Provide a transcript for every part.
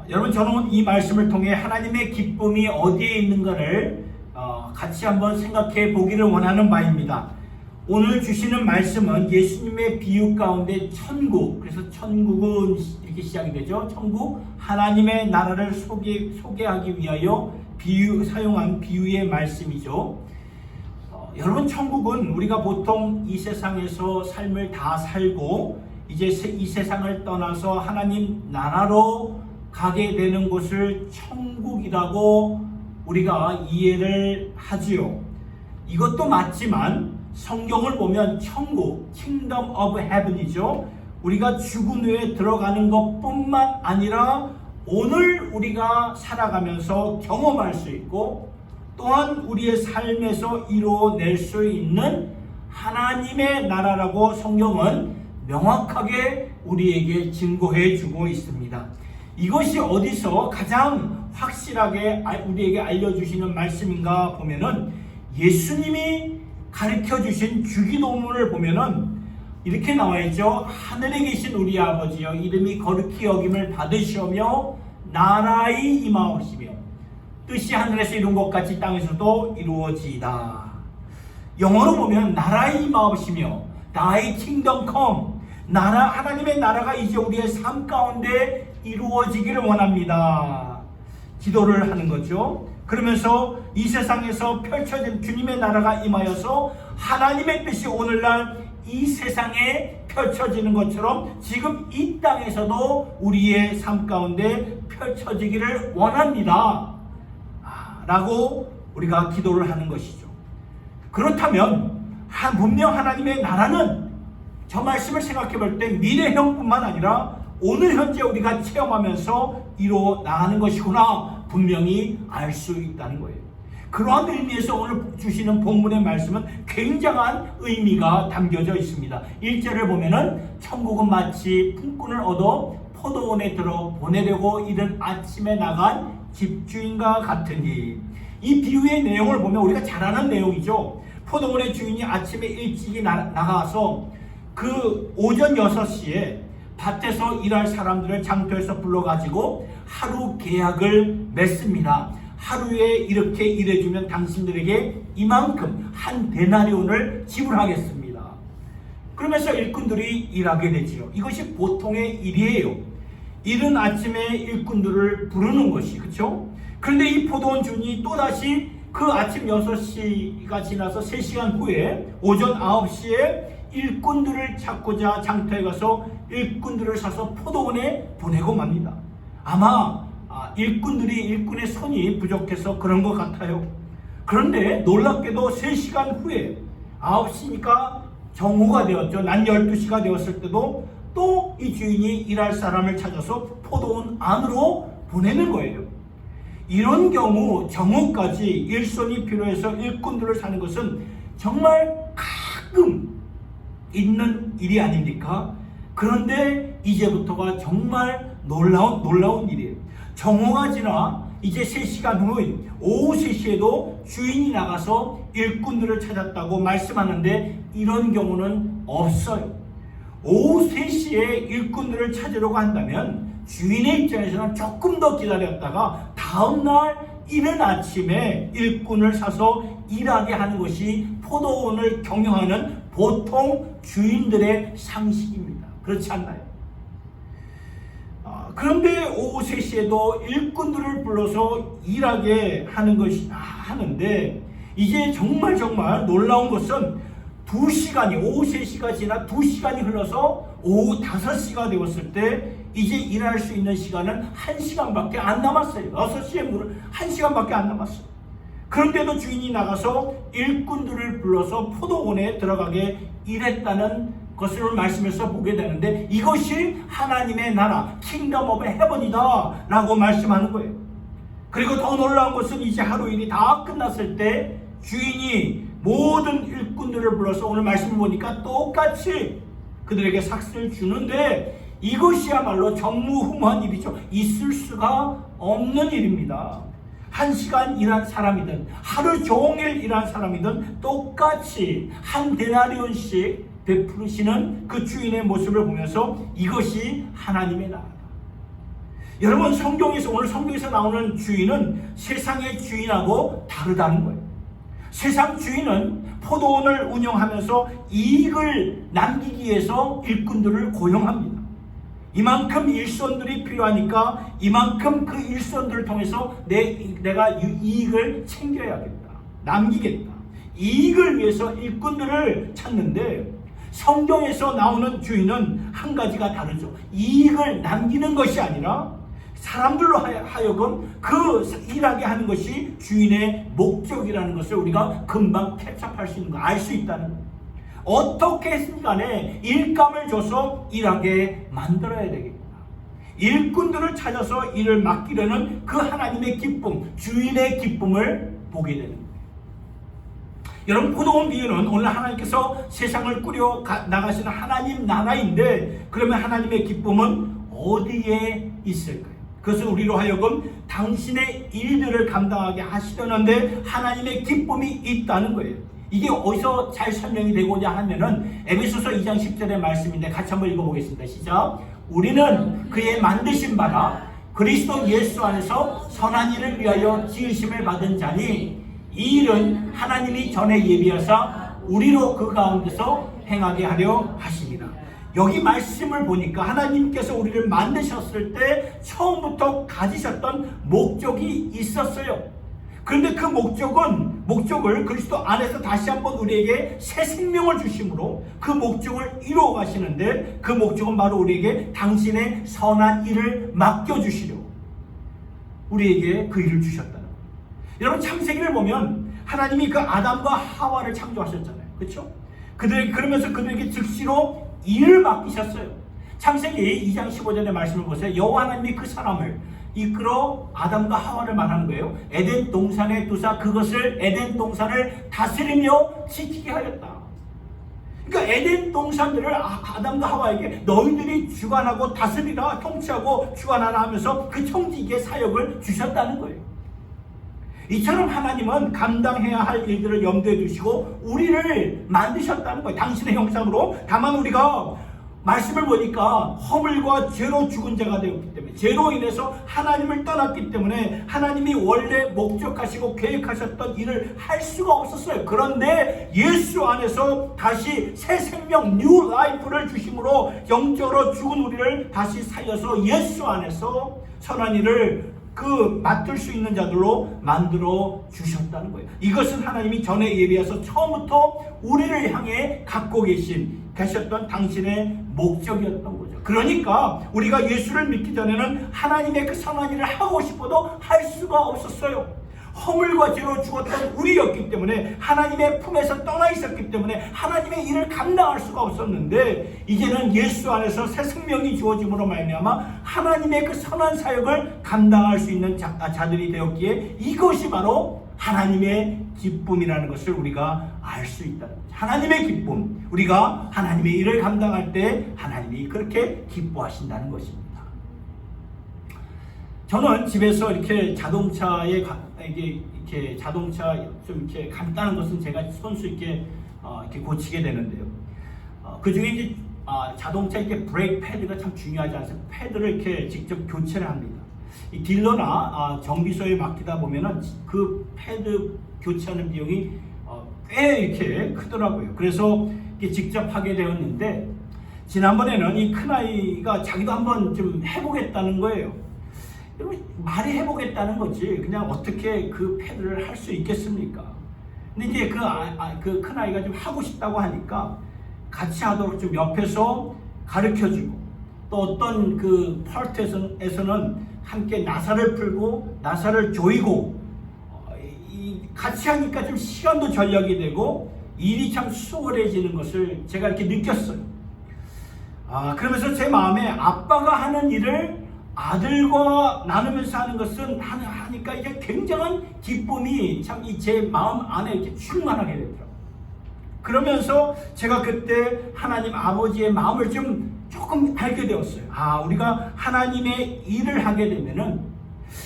여러분, 저는 이 말씀을 통해 하나님의 기쁨이 어디에 있는가를 같이 한번 생각해 보기를 원하는 바입니다. 오늘 주시는 말씀은 예수님의 비유 가운데 천국, 그래서 천국은 이렇게 시작이 되죠. 천국, 하나님의 나라를 소개하기 위하여 사용한 비유의 말씀이죠. 여러분, 천국은 우리가 보통 이 세상에서 삶을 다 살고 이제 이 세상을 떠나서 하나님 나라로 가게 되는 곳을 천국이라고 우리가 이해를 하지요. 이것도 맞지만 성경을 보면 천국, Kingdom of Heaven이죠. 우리가 죽은 후에 들어가는 것뿐만 아니라 오늘 우리가 살아가면서 경험할 수 있고 또한 우리의 삶에서 이루어낼 수 있는 하나님의 나라라고 성경은 명확하게 우리에게 증거해 주고 있습니다. 이것이 어디서 가장 확실하게 우리에게 알려주시는 말씀인가 보면은 예수님이 가르쳐 주신 주기도문을 보면은 이렇게 나와 있죠. 하늘에 계신 우리 아버지여, 이름이 거룩히 여김을 받으시오며 나라의 임하옵시며 뜻이 하늘에서 이룬 것 같이 땅에서도 이루어지이다. 영어로 보면 나라의 임하옵시며 Thy kingdom come, 하나님의 나라가 이제 우리의 삶 가운데 이루어지기를 원합니다. 기도를 하는 거죠. 그러면서 이 세상에서 펼쳐진 주님의 나라가 임하여서 하나님의 뜻이 오늘날 이 세상에 펼쳐지는 것처럼 지금 이 땅에서도 우리의 삶 가운데 펼쳐지기를 원합니다. 라고 우리가 기도를 하는 것이죠. 그렇다면 분명 하나님의 나라는 저 말씀을 생각해 볼 때 미래형뿐만 아니라 오늘 현재 우리가 체험하면서 이루어 나가는 것이구나 분명히 알 수 있다는 거예요. 그러한 의미에서 오늘 주시는 본문의 말씀은 굉장한 의미가 담겨져 있습니다. 1절을 보면은 천국은 마치 품꾼을 얻어 포도원에 들어 보내려고 이른 아침에 나간 집주인과 같으니, 이 비유의 내용을 보면 우리가 잘 아는 내용이죠. 포도원의 주인이 아침에 일찍이 나가서 그 오전 6시에 밭에서 일할 사람들을 장터에서 불러가지고 하루 계약을 맺습니다. 하루에 이렇게 일해주면 당신들에게 이만큼 한 데나리온을 지불하겠습니다. 그러면서 일꾼들이 일하게 되지요. 이것이 보통의 일이에요. 이른 아침에 일꾼들을 부르는 것이, 그렇죠? 그런데 이 포도원 주인이 또다시 그 아침 6시가 지나서 3시간 후에 오전 9시에 일꾼들을 찾고자 장터에 가서 일꾼들을 사서 포도원에 보내고 맙니다. 아마 일꾼의 손이 부족해서 그런 것 같아요. 그런데 놀랍게도 3시간 후에 9시니까 정오가 되었죠. 낮 12시가 되었을 때도 또 이 주인이 일할 사람을 찾아서 포도원 안으로 보내는 거예요. 이런 경우 정오까지 일손이 필요해서 일꾼들을 사는 것은 정말 가끔 있는 일이 아닙니까? 그런데 이제부터가 정말 놀라운 일이에요. 정오가 지나 이제 3시간 후인 오후 3시에도 주인이 나가서 일꾼들을 찾았다고 말씀하는데 이런 경우는 없어요. 오후 3시에 일꾼들을 찾으려고 한다면 주인의 입장에서는 조금 더 기다렸다가 다음날 이른 아침에 일꾼을 사서 일하게 하는 것이 포도원을 경영하는 보통 주인들의 상식입니다. 그렇지 않나요? 그런데 오후 3시에도 일꾼들을 불러서 일하게 하는 것이 하는데 이제 정말 놀라운 것은 오후 3시가 지나 2시간이 흘러서 오후 5시가 되었을 때 이제 일할 수 있는 시간은 1시간밖에 안 남았어요. 6시에 물을 1시간밖에 안 남았어요. 그런데도 주인이 나가서 일꾼들을 불러서 포도원에 들어가게 일했다는 것을 말씀에서 보게 되는데 이것이 하나님의 나라, 킹덤 오브 헤븐이다 라고 말씀하는 거예요. 그리고 더 놀라운 것은 이제 하루 일이 다 끝났을 때 주인이 모든 일꾼들을 불러서 오늘 말씀을 보니까 똑같이 그들에게 삭슬을 주는데 이것이야말로 전무후무한 일이죠. 있을 수가 없는 일입니다. 1시간 일한 사람이든 하루 종일 일한 사람이든 똑같이 한 데나리온씩 베푸시는 그 주인의 모습을 보면서 이것이 하나님의 나라다. 여러분, 오늘 성경에서 나오는 주인은 세상의 주인하고 다르다는 거예요. 세상 주인은 포도원을 운영하면서 이익을 남기기 위해서 일꾼들을 고용합니다. 이만큼 일손들이 필요하니까 이만큼 그 일손들을 통해서 내가 이익을 챙겨야겠다, 남기겠다. 이익을 위해서 일꾼들을 찾는데, 성경에서 나오는 주인은 한 가지가 다르죠. 이익을 남기는 것이 아니라 사람들로 하여금 그 일하게 하는 것이 주인의 목적이라는 것을 우리가 금방 캐치할 수 있는 거, 알 수 있다는 거예요. 어떻게 했든 간에 일감을 줘서 일하게 만들어야 되겠구나. 일꾼들을 찾아서 일을 맡기려는 그 하나님의 기쁨, 주인의 기쁨을 보게 되는 거예요. 여러분, 포도원 비유는 오늘 하나님께서 세상을 꾸려 나가시는 하나님 나라인데, 그러면 하나님의 기쁨은 어디에 있을까요? 그것은 우리로 하여금 당신의 일들을 감당하게 하시려는데 하나님의 기쁨이 있다는 거예요. 이게 어디서 잘 설명이 되고자 하면은 에베소서 2장 10절의 말씀인데, 같이 한번 읽어보겠습니다. 시작. 우리는 그의 만드신 바라 그리스도 예수 안에서 선한 일을 위하여 지으심을 받은 자니, 이 일은 하나님이 전에 예비하사 우리로 그 가운데서 행하게 하려 하십니다. 여기 말씀을 보니까 하나님께서 우리를 만드셨을 때 처음부터 가지셨던 목적이 있었어요. 그런데 그 목적을 그리스도 안에서 다시 한번 우리에게 새 생명을 주심으로 그 목적을 이루어 가시는데, 그 목적은 바로 우리에게 당신의 선한 일을 맡겨주시려 우리에게 그 일을 주셨다는 거예요. 여러분, 창세기를 보면 하나님이 그 아담과 하와를 창조하셨잖아요. 그렇죠? 그러면서 그들에게 즉시로 일을 맡기셨어요. 창세기 2장 15절의 말씀을 보세요. 여호와 하나님이 그 사람을 이끌어 아담과 하와를 말하는 거예요. 에덴 동산에 두사 그것을 에덴 동산을 다스리며 지키게 하였다. 그러니까 에덴 동산들을 아담과 하와에게 너희들이 주관하고 다스리라, 통치하고 주관하라 하면서 그 청지기의 사역을 주셨다는 거예요. 이처럼 하나님은 감당해야 할 일들을 염두에 두시고 우리를 만드셨다는 거예요. 당신의 형상으로. 다만 우리가 말씀을 보니까 허물과 죄로 죽은 자가 되었기 때문에, 죄로 인해서 하나님을 떠났기 때문에 하나님이 원래 목적하시고 계획하셨던 일을 할 수가 없었어요. 그런데 예수 안에서 다시 새 생명, 뉴 라이프를 주심으로 영적으로 죽은 우리를 다시 살려서 예수 안에서 선한 일을 맡을 수 있는 자들로 만들어 주셨다는 거예요. 이것은 하나님이 전에 예비해서 처음부터 우리를 향해 갖고 계셨던 당신의 목적이었던 거죠. 그러니까 우리가 예수를 믿기 전에는 하나님의 그 선한 일을 하고 싶어도 할 수가 없었어요. 허물과 죄로 죽었던 우리였기 때문에, 하나님의 품에서 떠나 있었기 때문에 하나님의 일을 감당할 수가 없었는데, 이제는 예수 안에서 새 생명이 주어짐으로 말미암아 하나님의 그 선한 사역을 감당할 수 있는 자들이 되었기에, 이것이 바로 하나님의 기쁨이라는 것을 우리가 알 수 있다는 거죠. 하나님의 기쁨, 우리가 하나님의 일을 감당할 때 하나님이 그렇게 기뻐하신다는 것입니다. 저는 집에서 이렇게 자동차 좀 이렇게 간단한 것은 제가 손수 있게 이렇게 고치게 되는데요. 그 중에 이제 자동차 이렇게 브레이크 패드가 참 중요하지 않습니까? 패드를 이렇게 직접 교체를 합니다. 이 딜러나 정비소에 맡기다 보면은 그 패드 교체하는 비용이 꽤 이렇게 크더라고요. 그래서 이렇게 직접 하게 되었는데, 지난번에는 이 큰아이가 자기도 한번 좀 해보겠다는 거예요. 말이 해보겠다는 거지 그냥 어떻게 그 패드를 할 수 있겠습니까? 근데 이제 그 큰아이가 좀 하고 싶다고 하니까 같이 하도록 좀 옆에서 가르쳐주고, 또 어떤 그 파트에서는 함께 나사를 풀고 나사를 조이고, 같이 하니까 좀 시간도 절약이 되고 일이 참 수월해지는 것을 제가 이렇게 느꼈어요. 그러면서 제 마음에 아빠가 하는 일을 아들과 나누면서 하는 것은 하니까 이게 굉장한 기쁨이 참 제 마음 안에 이렇게 충만하게 되더라고요. 그러면서 제가 그때 하나님 아버지의 마음을 조금 알게 되었어요. 우리가 하나님의 일을 하게 되면은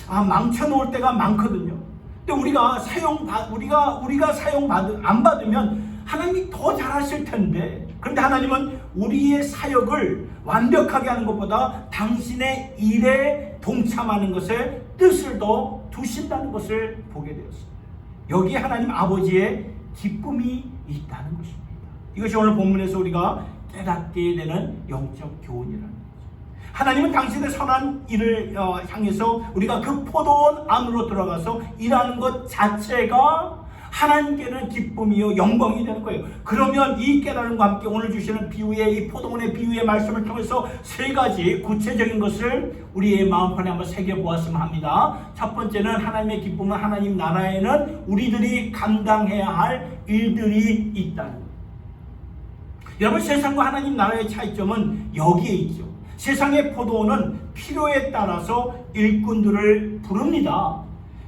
망쳐놓을 때가 많거든요. 근데 우리가 안 받으면 하나님이 더 잘하실 텐데, 그런데 하나님은 우리의 사역을 완벽하게 하는 것보다 당신의 일에 동참하는 것에 뜻을 더 두신다는 것을 보게 되었습니다. 여기에 하나님 아버지의 기쁨이 있다는 것입니다. 이것이 오늘 본문에서 우리가 깨닫게 되는 영적 교훈이라는 거죠. 하나님은 당신의 선한 일을 향해서 우리가 그 포도원 안으로 들어가서 일하는 것 자체가 하나님께는 기쁨이요 영광이 되는 거예요. 그러면 이 깨달음과 함께 오늘 주시는 비유의 이 포도원의 비유의 말씀을 통해서 세 가지 구체적인 것을 우리의 마음판에 한번 새겨보았으면 합니다. 첫 번째는 하나님의 기쁨은 하나님 나라에는 우리들이 감당해야 할 일들이 있다는 거예요. 여러분, 세상과 하나님 나라의 차이점은 여기에 있죠. 세상의 포도원은 필요에 따라서 일꾼들을 부릅니다.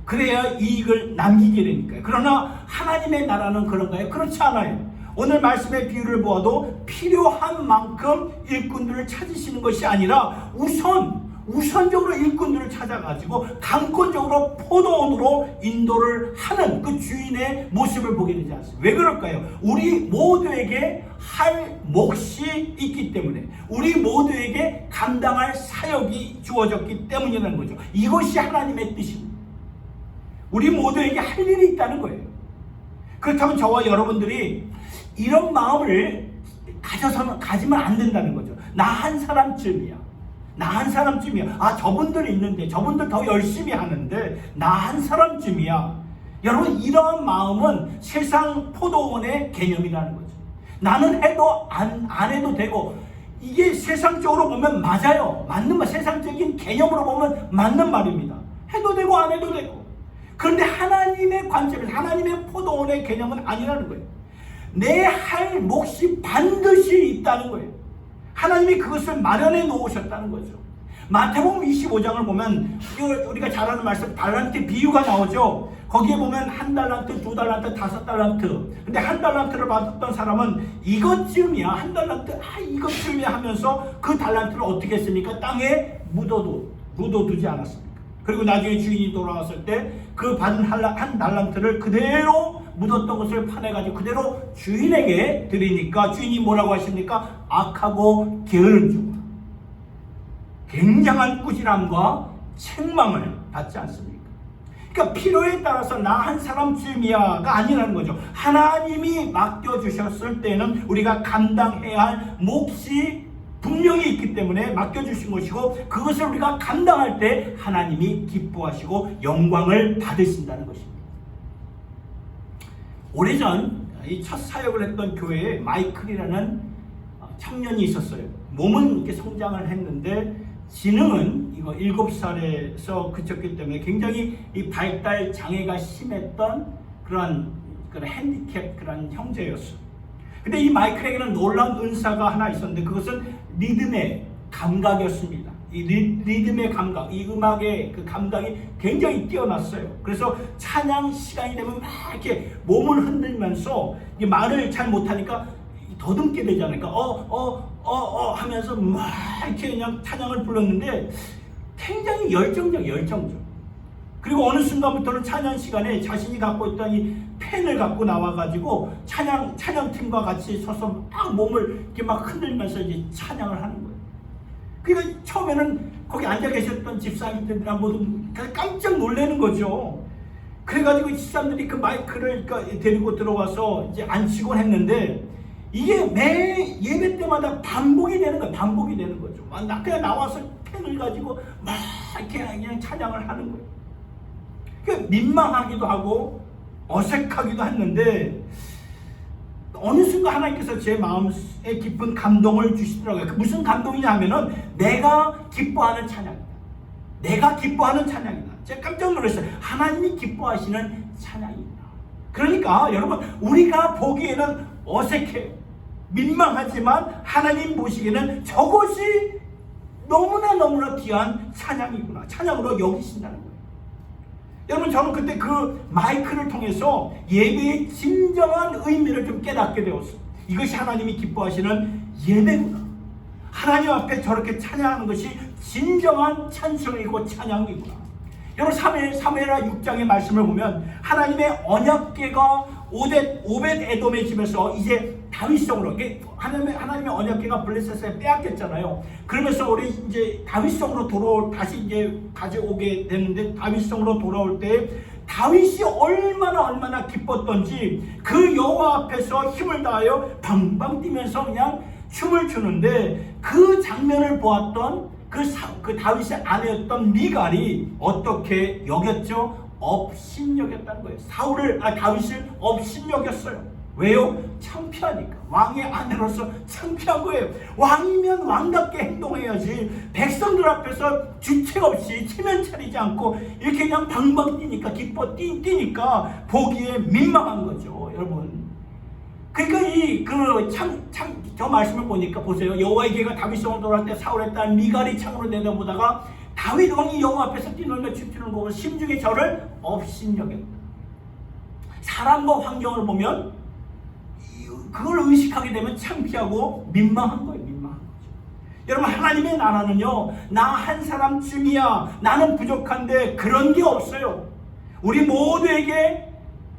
그래야 이익을 남기게 되니까요. 그러나 하나님의 나라는 그런가요? 그렇지 않아요. 오늘 말씀의 비유를 보아도 필요한 만큼 일꾼들을 찾으시는 것이 아니라 우선적으로 일꾼들을 찾아가지고 강권적으로 포도원으로 인도를 하는 그 주인의 모습을 보게 되지 않습니까? 왜 그럴까요? 우리 모두에게 할 몫이 있기 때문에, 우리 모두에게 감당할 사역이 주어졌기 때문이라는 거죠. 이것이 하나님의 뜻입니다. 우리 모두에게 할 일이 있다는 거예요. 그렇다면 저와 여러분들이 이런 마음을 가지면 안 된다는 거죠. 나 한 사람쯤이야. 저분들이 있는데, 저분들 더 열심히 하는데 나 한 사람쯤이야. 여러분, 이런 마음은 세상 포도원의 개념이라는 거죠. 나는 해도 안 해도 되고, 이게 세상적으로 보면 맞아요. 맞는 말, 세상적인 개념으로 보면 맞는 말입니다. 해도 되고 안 해도 되고. 그런데 하나님의 관점에서, 하나님의 포도원의 개념은 아니라는 거예요. 내 할 몫이 반드시 있다는 거예요. 하나님이 그것을 마련해 놓으셨다는 거죠. 마태복음 25장을 보면 우리가 잘 아는 말씀 달란트 비유가 나오죠. 거기에 보면 1달란트, 2달란트, 5달란트. 근데 1달란트를 받았던 사람은 이것쯤이야, 1달란트, 이것쯤이야 하면서 그 달란트를 어떻게 했습니까? 땅에 묻어두지 않았습니까? 그리고 나중에 주인이 돌아왔을 때 그 받은 1달란트를 그대로 묻었던 것을 파내가지고 그대로 주인에게 드리니까 주인이 뭐라고 하십니까? 악하고 게으른 종아. 굉장한 꾸지람과 책망을 받지 않습니까? 그러니까 필요에 따라서 나 한 사람쯤이야가 아니라는 거죠. 하나님이 맡겨주셨을 때는 우리가 감당해야 할 몫이 분명히 있기 때문에 맡겨주신 것이고, 그것을 우리가 감당할 때 하나님이 기뻐하시고 영광을 받으신다는 것입니다. 오래전 이 첫 사역을 했던 교회에 마이클이라는 청년이 있었어요. 몸은 이렇게 성장을 했는데 지능은 7살에서 그쳤기 때문에 굉장히 이 발달 장애가 심했던 그런 핸디캡 그런 형제였어요. 근데 이 마이클에게는 놀라운 은사가 하나 있었는데 그것은 리듬의 감각이었습니다. 이 리듬의 감각, 이 음악의 그 감각이 굉장히 뛰어났어요. 그래서 찬양 시간이 되면 막 이렇게 몸을 흔들면서 말을 잘 못하니까 더듬게 되지 않을까? 하면서 막 이렇게 그냥 찬양을 불렀는데 굉장히 열정적. 그리고 어느 순간부터는 찬양 시간에 자신이 갖고 있던 이 펜을 갖고 나와가지고 찬양팀과 같이 서서 막 몸을 이렇게 막 흔들면서 이제 찬양을 하는 거예요. 그러니까 처음에는 거기 앉아 계셨던 집사님들이나 모두 깜짝 놀라는 거죠. 그래가지고 집사님들이 그 마이크를 데리고 들어와서 이제 앉히곤 했는데 이게 매 예배 때마다 반복이 되는 거죠. 그냥 나와서 펜을 가지고 막 이렇게 그냥 찬양을 하는 거예요. 그러니까 민망하기도 하고 어색하기도 했는데 어느 순간 하나님께서 제 마음에 깊은 감동을 주시더라고요. 그 무슨 감동이냐 하면은 내가 기뻐하는 찬양이다. 제가 깜짝 놀랐어요. 하나님이 기뻐하시는 찬양이다. 그러니까 여러분, 우리가 보기에는 어색해요. 민망하지만 하나님 보시기에는 저것이 너무나 귀한 찬양이구나. 찬양으로 여기신다는 거예요. 여러분, 저는 그때 그 마이크를 통해서 예배의 진정한 의미를 좀 깨닫게 되었어요. 이것이 하나님이 기뻐하시는 예배구나. 하나님 앞에 저렇게 찬양하는 것이 진정한 찬송이고 찬양이구나. 여러분, 사무엘하 6장의 말씀을 보면 하나님의 언약궤가 오벳 에돔의 집에서 이제 다윗성으로, 하나님의 언약궤가 블레셋에 빼앗겼잖아요. 그러면서 우리 이제 다윗성으로 다시 이제 가져오게 되는데, 다윗성으로 돌아올 때 다윗이 얼마나 기뻤던지 그 여호와 앞에서 힘을 다하여 방방 뛰면서 그냥 춤을 추는데, 그 장면을 보았던 그 다윗의 아내였던 미갈이 어떻게 여겼죠? 업신여겼다는 거예요. 다윗을 업신여겼어요. 왜요? 창피하니까. 왕의 아내로서 창피한 거예요. 왕이면 왕답게 행동해야지, 백성들 앞에서 주책 없이 체면 차리지 않고 이렇게 그냥 방방 뛰니까, 기뻐 뛰니까 보기에 민망한 거죠, 여러분. 그러니까 저 말씀을 보니까 보세요. 여호와의 궤가 다윗성으로 돌아올 때 사울의 딸 미갈이 창으로 내다보다가 다윗 왕이 여호와 앞에서 뛰놀며 춤추는 거 보고 심중에 저를 업신여겼다. 사람과 환경을 보면 그걸 의식하게 되면 창피하고 민망한 거예요. 민망한 거죠. 여러분, 하나님의 나라는요, 나 한 사람쯤이야, 나는 부족한데 그런 게 없어요. 우리 모두에게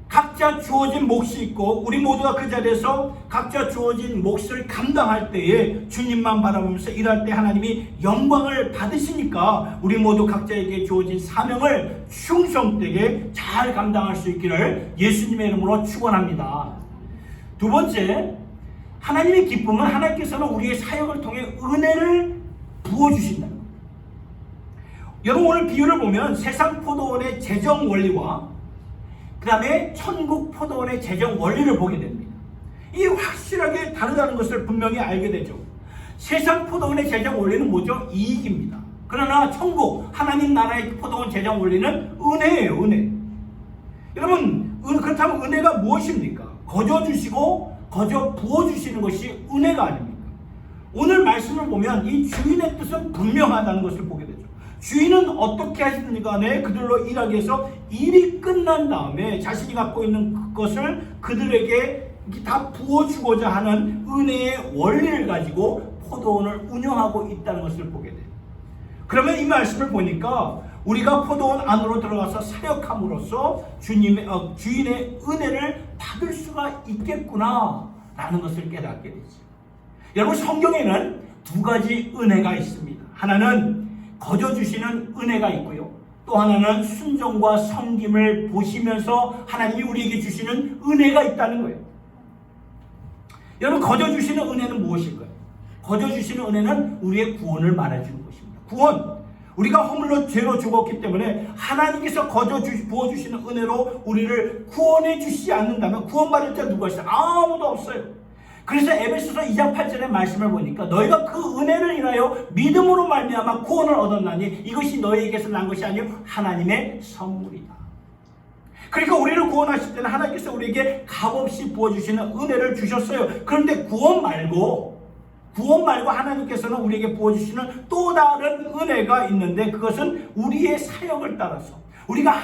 각자 주어진 몫이 있고, 우리 모두가 그 자리에서 각자 주어진 몫을 감당할 때에 주님만 바라보면서 일할 때 하나님이 영광을 받으시니까 우리 모두 각자에게 주어진 사명을 충성되게 잘 감당할 수 있기를 예수님의 이름으로 축원합니다. 두 번째, 하나님의 기쁨은 하나님께서는 우리의 사역을 통해 은혜를 부어주신다는 겁니다. 여러분, 오늘 비유를 보면 세상 포도원의 재정 원리와 그 다음에 천국 포도원의 재정 원리를 보게 됩니다. 이게 확실하게 다르다는 것을 분명히 알게 되죠. 세상 포도원의 재정 원리는 뭐죠? 이익입니다. 그러나 천국 하나님 나라의 포도원 재정 원리는 은혜예요. 은혜. 여러분, 그렇다면 은혜가 무엇입니까? 거저 주시고 거저 부어주시는 것이 은혜가 아닙니까? 오늘 말씀을 보면 이 주인의 뜻은 분명하다는 것을 보게 되죠. 주인은 어떻게 하시든지 간에 그들로 일하기 위해서 일이 끝난 다음에 자신이 갖고 있는 그것을 그들에게 다 부어주고자 하는 은혜의 원리를 가지고 포도원을 운영하고 있다는 것을 보게 돼요. 그러면 이 말씀을 보니까 우리가 포도원 안으로 들어가서 사역함으로써 주인의 은혜를 받을 수가 있겠구나 라는 것을 깨닫게 되죠. 여러분, 성경에는 두 가지 은혜가 있습니다. 하나는 거저 주시는 은혜가 있고요, 또 하나는 순종과 섬김을 보시면서 하나님이 우리에게 주시는 은혜가 있다는 거예요. 여러분, 거저 주시는 은혜는 무엇일까요? 거저 주시는 은혜는 우리의 구원을 말해주는 것입니다. 구원. 우리가 허물로 죄로 죽었기 때문에 하나님께서 거저 부어주시는 은혜로 우리를 구원해 주시지 않는다면 구원받을 자 누가 있어요? 아무도 없어요. 그래서 에베소서 2장 8절의 말씀을 보니까 너희가 그 은혜를 인하여 믿음으로 말미암아 구원을 얻었나니 이것이 너희에게서 난 것이 아니요 하나님의 선물이다. 그러니까 우리를 구원하실 때는 하나님께서 우리에게 값없이 부어주시는 은혜를 주셨어요. 그런데 구원 말고 하나님께서는 우리에게 부어주시는 또 다른 은혜가 있는데, 그것은 우리의 사역을 따라서 우리가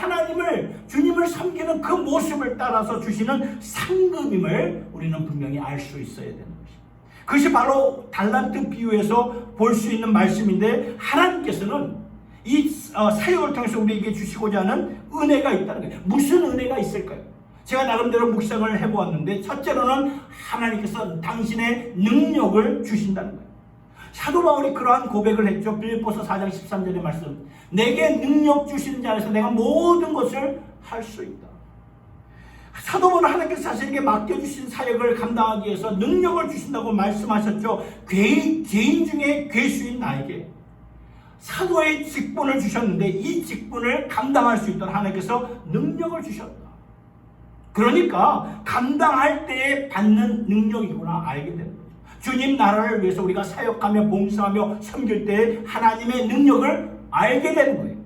주님을 섬기는 그 모습을 따라서 주시는 상급임을 우리는 분명히 알 수 있어야 되는 것입니다. 그것이 바로 달란트 비유에서 볼 수 있는 말씀인데, 하나님께서는 이 사역을 통해서 우리에게 주시고자 하는 은혜가 있다는 거예요. 무슨 은혜가 있을까요? 제가 나름대로 묵상을 해보았는데, 첫째로는 하나님께서 당신의 능력을 주신다는 거예요. 사도 바울이 그러한 고백을 했죠. 빌립보서 4장 13절의 말씀. 내게 능력 주시는 자 안에서 내가 모든 것을 할 수 있다. 사도 바울은 하나님께서 자신에게 맡겨주신 사역을 감당하기 위해서 능력을 주신다고 말씀하셨죠. 죄인 중에 괴수인 나에게 사도의 직분을 주셨는데, 이 직분을 감당할 수 있도록 하나님께서 능력을 주셨다. 그러니까 감당할 때에 받는 능력이구나 알게 되는 거죠. 주님 나라를 위해서 우리가 사역하며 봉사하며 섬길 때 하나님의 능력을 알게 되는 거예요.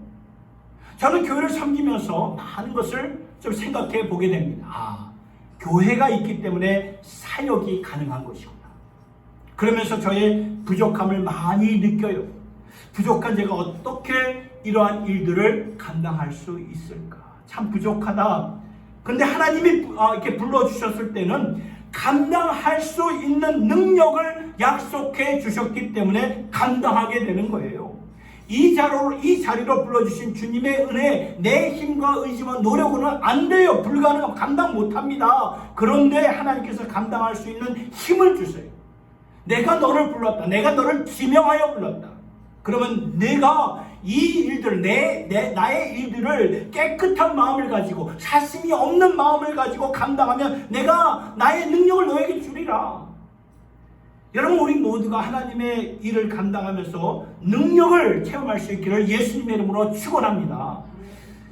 저는 교회를 섬기면서 많은 것을 좀 생각해 보게 됩니다. 교회가 있기 때문에 사역이 가능한 것이구나. 그러면서 저의 부족함을 많이 느껴요. 부족한 제가 어떻게 이러한 일들을 감당할 수 있을까? 참 부족하다. 근데 하나님이 이렇게 불러주셨을 때는 감당할 수 있는 능력을 약속해 주셨기 때문에 감당하게 되는 거예요. 이 자리로 불러주신 주님의 은혜, 내 힘과 의지와 노력으로는 안 돼요. 불가능하고 감당 못합니다. 그런데 하나님께서 감당할 수 있는 힘을 주세요. 내가 너를 불렀다. 내가 너를 지명하여 불렀다. 그러면 내가 이 일들, 나의 일들을 깨끗한 마음을 가지고 사심이 없는 마음을 가지고 감당하면 내가 나의 능력을 너에게 주리라. 여러분, 우리 모두가 하나님의 일을 감당하면서 능력을 체험할 수 있기를 예수님의 이름으로 축원합니다.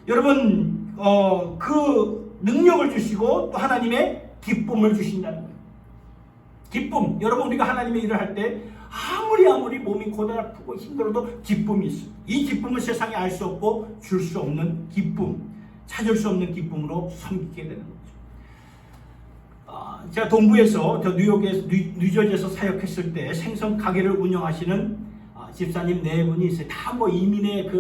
여러분, 그 능력을 주시고 또 하나님의 기쁨을 주신다는 거예요. 기쁨. 여러분, 우리가 하나님의 일을 할 때 아무리 몸이 고달프고 힘들어도 기쁨이 있어요. 이 기쁨은 세상에 알 수 없고 줄 수 없는 기쁨, 찾을 수 없는 기쁨으로 섬기게 되는 거죠. 제가 동부에서, 뉴저지에서 사역했을 때 생선 가게를 운영하시는 집사님 네 분이 있어요. 다 뭐 이민의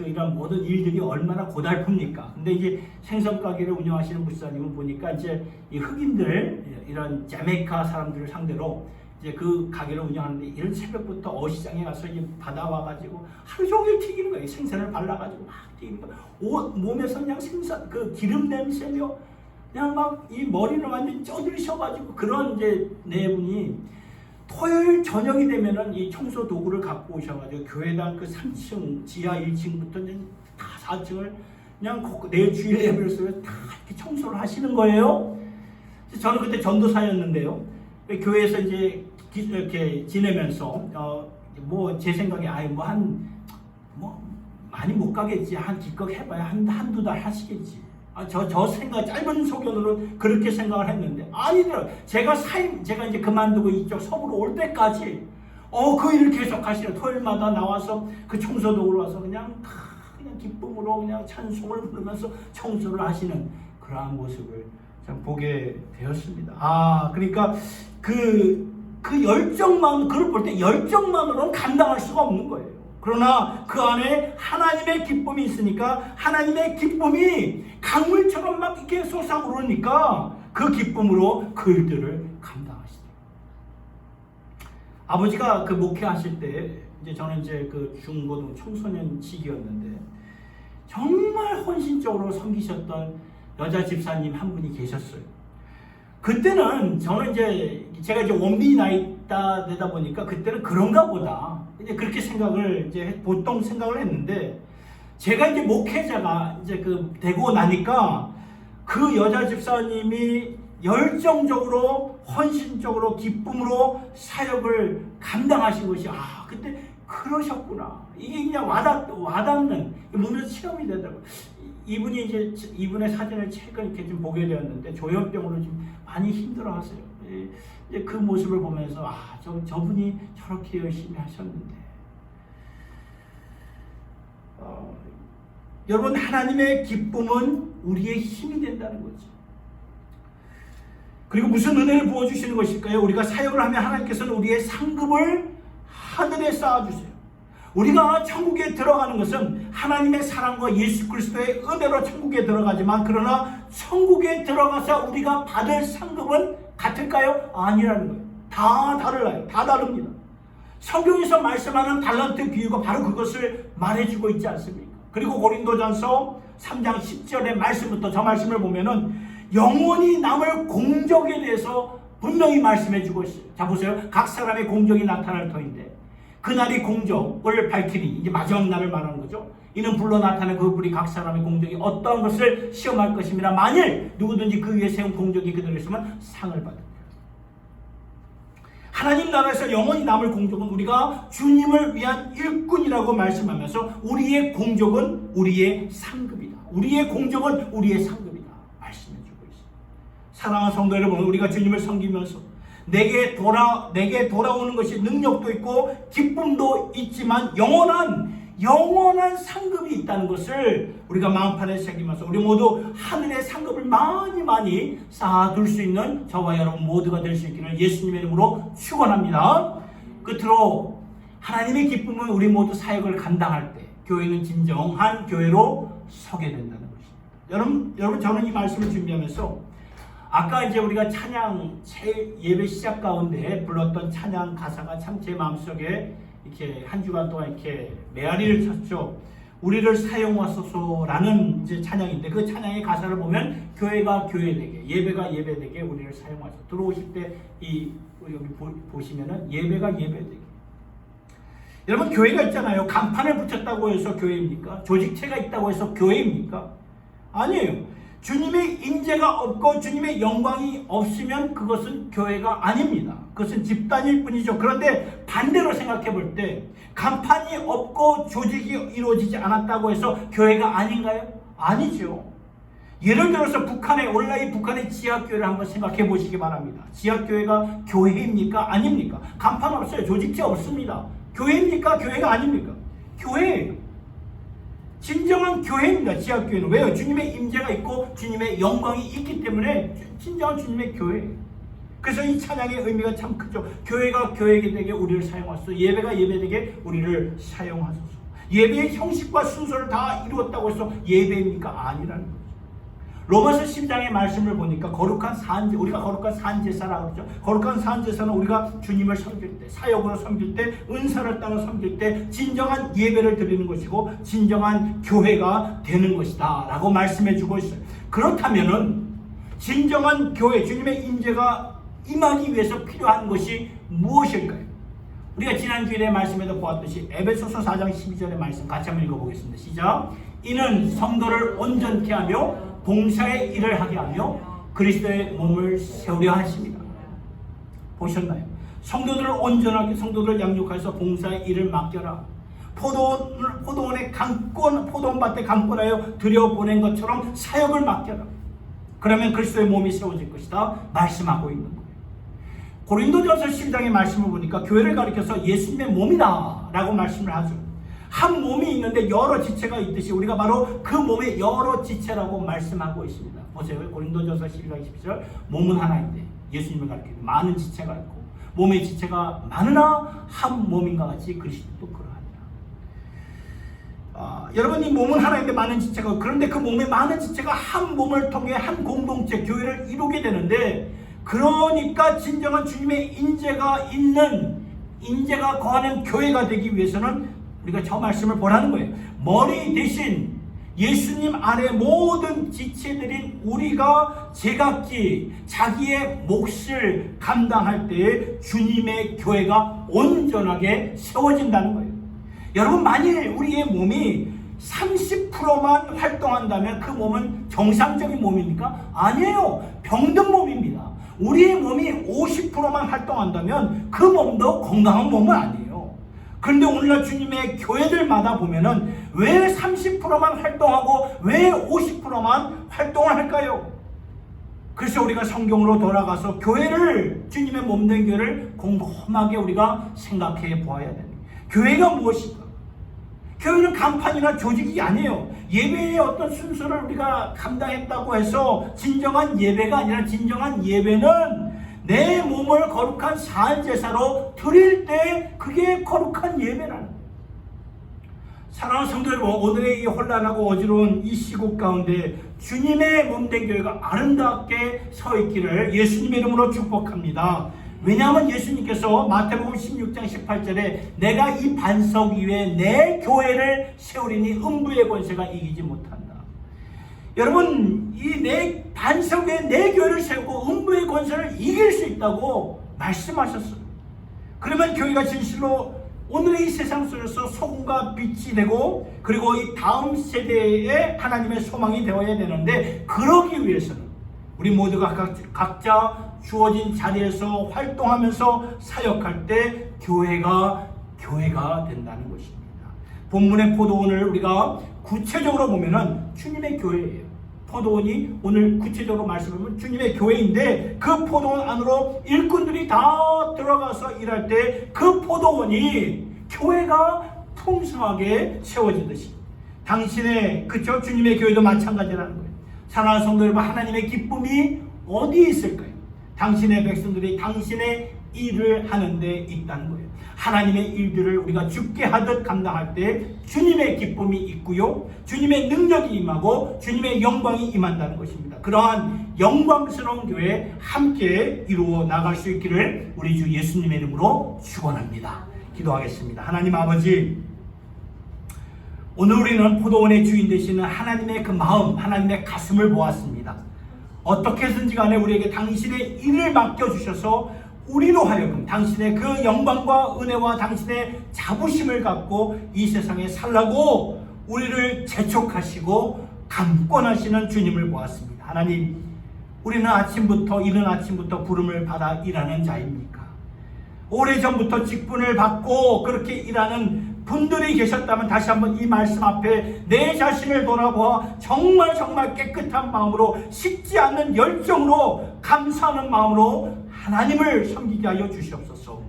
이런 모든 일들이 얼마나 고달픕니까? 근데 이제 생선 가게를 운영하시는 목사님은 보니까 이제 이 흑인들, 이런 자메이카 사람들을 상대로 이제 그 가게를 운영하는데 이런 새벽부터 어시장에 가서 이제 받아와가지고 하루 종일 튀기는 거예요. 생선을 발라가지고 막 튀기는 거예요. 몸에서 그냥 생선, 기름 냄새며 그냥 막 이 머리를 완전히 쪄들이셔가지고 그런 이제 네 분이 토요일 저녁이 되면은 이 청소 도구를 갖고 오셔가지고 교회당 3층, 지하 1층부터 다 4층을 그냥 내일 주일 예배를 다 이렇게 청소를 하시는 거예요. 저는 그때 전도사였는데요. 교회에서 이제 이렇게 지내면서 뭐 제 생각에 많이 못 가겠지, 기껏 해봐야 한두 달 하시겠지. 저 생각, 짧은 소견으로 그렇게 생각을 했는데 아니더라고요. 제가 이제 그만두고 이쪽 서부로 올 때까지 그 일을 계속 하시는, 토요일마다 나와서 그 청소도구로 와서 그냥 기쁨으로 그냥 찬송을 부르면서 청소를 하시는 그러한 모습을 참 보게 되었습니다. 그러니까 그 열정만, 그걸 볼 때 열정만으로는 감당할 수가 없는 거예요. 그러나 그 안에 하나님의 기쁨이 있으니까 하나님의 기쁨이 강물처럼 막 이렇게 솟아오르니까 그 기쁨으로 그 일들을 감당하시더라고요. 아버지가 목회하실 때 이제 저는 이제 중고등 청소년 시기였는데 정말 헌신적으로 섬기셨던 여자 집사님 한 분이 계셨어요. 그때는 저는 제가 이제 원빈 나이다 되다 보니까 그때는 그런가 보다 이제 그렇게 보통 생각을 했는데, 제가 이제 목회자가 이제 되고 나니까 그 여자 집사님이 열정적으로 헌신적으로 기쁨으로 사역을 감당하신 것이 그때 그러셨구나, 이게 그냥 와닿는 문으로 체험이 되더라고요. 이분의 사진을 최근 이렇게 좀 보게 되었는데 조현병으로 좀 많이 힘들어하세요. 이제 그 모습을 보면서 저분이 저렇게 열심히 하셨는데, 여러분, 하나님의 기쁨은 우리의 힘이 된다는 거죠. 그리고 무슨 은혜를 부어주시는 것일까요? 우리가 사역을 하면 하나님께서는 우리의 상급을 하늘에 쌓아주세요. 우리가 천국에 들어가는 것은 하나님의 사랑과 예수 그리스도의 은혜로 천국에 들어가지만, 그러나 천국에 들어가서 우리가 받을 상급은 같을까요? 아니라는 거예요. 다 달라요. 다 다릅니다. 성경에서 말씀하는 달란트 비유가 바로 그것을 말해주고 있지 않습니까? 그리고 고린도전서 3장 10절의 말씀부터 저 말씀을 보면은 영원히 남을 공적에 대해서 분명히 말씀해주고 있어요. 자, 보세요. 각 사람의 공적이 나타날 터인데 그날이 공적을 밝히니, 이제 마지막 날을 말하는 거죠. 이는 불로 나타낸 그 불이 각 사람의 공적이 어떠한 것을 시험할 것입니다. 만일 누구든지 그 위에 세운 공적이 그대로 있으면 상을 받습니다. 하나님 나라에서 영원히 남을 공적은 우리가 주님을 위한 일꾼이라고 말씀하면서 우리의 공적은 우리의 상급이다. 우리의 공적은 우리의 상급이다. 말씀해주고 있습니다. 사랑하는 성도 여러분, 우리가 주님을 섬기면서 내게 돌아오는 것이 능력도 있고 기쁨도 있지만 영원한 상급이 있다는 것을 우리가 마음판에 새기면서 우리 모두 하늘의 상급을 많이 쌓아둘 수 있는 저와 여러분 모두가 될 수 있기를 예수님의 이름으로 축원합니다. 끝으로 하나님의 기쁨은 우리 모두 사역을 감당할 때 교회는 진정한 교회로 서게 된다는 것입니다. 여러분, 저는 이 말씀을 준비하면서 아까 이제 우리가 찬양 예배 시작 가운데 불렀던 찬양 가사가 참 제 마음속에 이렇게 한 주간 동안 이렇게 메아리를 쳤죠. 우리를 사용하소서라는 이제 찬양인데 그 찬양의 가사를 보면 교회가 교회되게, 예배가 예배되게 우리를 사용하소서. 들어오실 때 이 여기 보시면은 예배가 예배되게. 여러분 교회가 있잖아요. 간판을 붙였다고 해서 교회입니까? 조직체가 있다고 해서 교회입니까? 아니에요. 주님의 임재가 없고 주님의 영광이 없으면 그것은 교회가 아닙니다. 그것은 집단일 뿐이죠. 그런데 반대로 생각해 볼 때 간판이 없고 조직이 이루어지지 않았다고 해서 교회가 아닌가요? 아니죠. 예를 들어서 온라인 북한의 지하교회를 한번 생각해 보시기 바랍니다. 지하교회가 교회입니까? 아닙니까? 간판 없어요. 조직체 없습니다. 교회입니까? 교회가 아닙니까? 교회예요. 진정한 교회입니다. 지하교회는. 왜요? 주님의 임재가 있고 주님의 영광이 있기 때문에 진정한 주님의 교회예요. 그래서 이 찬양의 의미가 참 크죠. 교회가 교회게 되게 우리를 사용하소서. 예배가 예배되게 우리를 사용하소서. 예배의 형식과 순서를 다 이루었다고 해서 예배입니까? 아니라는 거죠. 로마서 10장의 말씀을 보니까 거룩한 산제, 우리가 거룩한 산제사라고 그러죠. 거룩한 산제사는 우리가 주님을 섬길 때, 사역으로 섬길 때, 은사를 따라 섬길 때 진정한 예배를 드리는 것이고 진정한 교회가 되는 것이다 라고 말씀해 주고 있어요. 그렇다면은 진정한 교회, 주님의 임재가 임하기 위해서 필요한 것이 무엇일까요? 우리가 지난 주일의 말씀에도 보았듯이 에베소서 4장 12절의 말씀 같이 한번 읽어보겠습니다. 시작. 이는 성도를 온전케 하며 봉사의 일을 하게 하며 그리스도의 몸을 세우려 하십니다. 보셨나요? 성도들을 온전하게, 성도들을 양육해서 봉사의 일을 맡겨라. 포도원의 포도원밭에 강권하여 들여보낸 것처럼 사역을 맡겨라. 그러면 그리스도의 몸이 세워질 것이다 말씀하고 있는 거예요. 고린도전서 12장의 말씀을 보니까 교회를 가리켜서 예수님의 몸이다 라고 말씀을 하죠. 한 몸이 있는데 여러 지체가 있듯이 우리가 바로 그 몸의 여러 지체라고 말씀하고 있습니다. 보세요. 고린도전서 12장 12절 몸은 하나인데 예수님을 가리키고 많은 지체가 있고 몸의 지체가 많으나 한 몸인가 같이 그리스도도 그러하니라. 여러분 이 몸은 하나인데 많은 지체가, 그런데 그 몸의 많은 지체가 한 몸을 통해 한 공동체 교회를 이루게 되는데, 그러니까 진정한 주님의 인재가 거하는 교회가 되기 위해서는 우리가 저 말씀을 보라는 거예요. 머리 대신 예수님 안에 모든 지체들인 우리가 제각기 자기의 몫을 감당할 때 주님의 교회가 온전하게 세워진다는 거예요. 여러분 만일 우리의 몸이 30%만 활동한다면 그 몸은 정상적인 몸입니까? 아니에요. 병든 몸입니다. 우리의 몸이 50%만 활동한다면 그 몸도 건강한 몸은 아니에요. 그런데 오늘날 주님의 교회들마다 보면은 왜 30%만 활동하고 왜 50%만 활동을 할까요? 그래서 우리가 성경으로 돌아가서 교회를, 주님의 몸된 교회를 곰곰하게 우리가 생각해 보아야 됩니다. 교회가 무엇인가? 교회는 간판이나 조직이 아니에요. 예배의 어떤 순서를 우리가 감당했다고 해서 진정한 예배가 아니라, 진정한 예배는 내 몸을 거룩한 산제사로 드릴 때 그게 거룩한 예배라는 거예요. 사랑하는 성도 여러분, 오늘의 이 혼란하고 어지러운 이 시국 가운데 주님의 몸된 교회가 아름답게 서 있기를 예수님의 이름으로 축복합니다. 왜냐하면 예수님께서 마태복음 16장 18절에 내가 이 반석 위에 내 교회를 세우리니 음부의 권세가 이기지 못한다. 여러분, 이 내 반석 위에 내 교회를 세우고 음부의 권세를 이길 수 있다고 말씀하셨어요. 그러면 교회가 진실로 오늘의 이 세상 속에서 소금과 빛이 되고, 그리고 이 다음 세대에 하나님의 소망이 되어야 되는데, 그러기 위해서는 우리 모두가 각자 주어진 자리에서 활동하면서 사역할 때 교회가 된다는 것입니다. 본문의 포도원을 우리가 구체적으로 보면은 주님의 교회예요. 포도원이 오늘 구체적으로 말씀하면 주님의 교회인데, 그 포도원 안으로 일꾼들이 다 들어가서 일할 때 그 포도원이 교회가 풍성하게 세워지듯이 당신의 주님의 교회도 마찬가지라는 거예요. 사랑하는 성도 여러분, 하나님의 기쁨이 어디에 있을까요? 당신의 백성들이 당신의 일을 하는 데 있다는 거예요. 하나님의 일들을 우리가 죽게 하듯 감당할 때 주님의 기쁨이 있고요, 주님의 능력이 임하고 주님의 영광이 임한다는 것입니다. 그러한 영광스러운 교회 함께 이루어 나갈 수 있기를 우리 주 예수님의 이름으로 축원합니다. 기도하겠습니다. 하나님 아버지, 오늘 우리는 포도원의 주인 되시는 하나님의 그 마음, 하나님의 가슴을 보았습니다. 어떻게 해서든지 간에 우리에게 당신의 일을 맡겨주셔서 우리로 하여금 당신의 그 영광과 은혜와 당신의 자부심을 갖고 이 세상에 살라고 우리를 재촉하시고 감권하시는 주님을 보았습니다. 하나님, 우리는 이른 아침부터 부름을 받아 일하는 자입니까? 오래전부터 직분을 받고 그렇게 일하는 분들이 계셨다면 다시 한번 이 말씀 앞에 내 자신을 돌아보아 정말 깨끗한 마음으로, 식지 않는 열정으로, 감사하는 마음으로 하나님을 섬기게 하여 주시옵소서.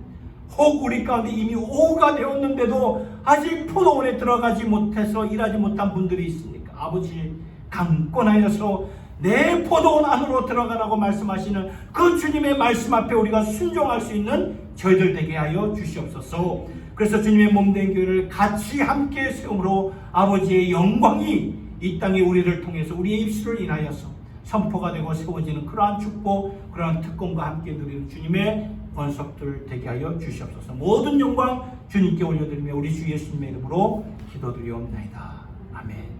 혹 우리 가운데 이미 오후가 되었는데도 아직 포도원에 들어가지 못해서 일하지 못한 분들이 있습니까? 아버지, 강권하여서 내 포도원 안으로 들어가라고 말씀하시는 그 주님의 말씀 앞에 우리가 순종할 수 있는 저희들 되게 하여 주시옵소서. 그래서 주님의 몸된 교회를 같이 함께 세움으로 아버지의 영광이 이 땅에 우리를 통해서 우리의 입술을 인하여서 선포가 되고 세워지는 그러한 축복, 그러한 특권과 함께 누리는 주님의 권속들 되게 하여 주시옵소서. 모든 영광 주님께 올려드리며 우리 주 예수님의 이름으로 기도드리옵나이다. 아멘.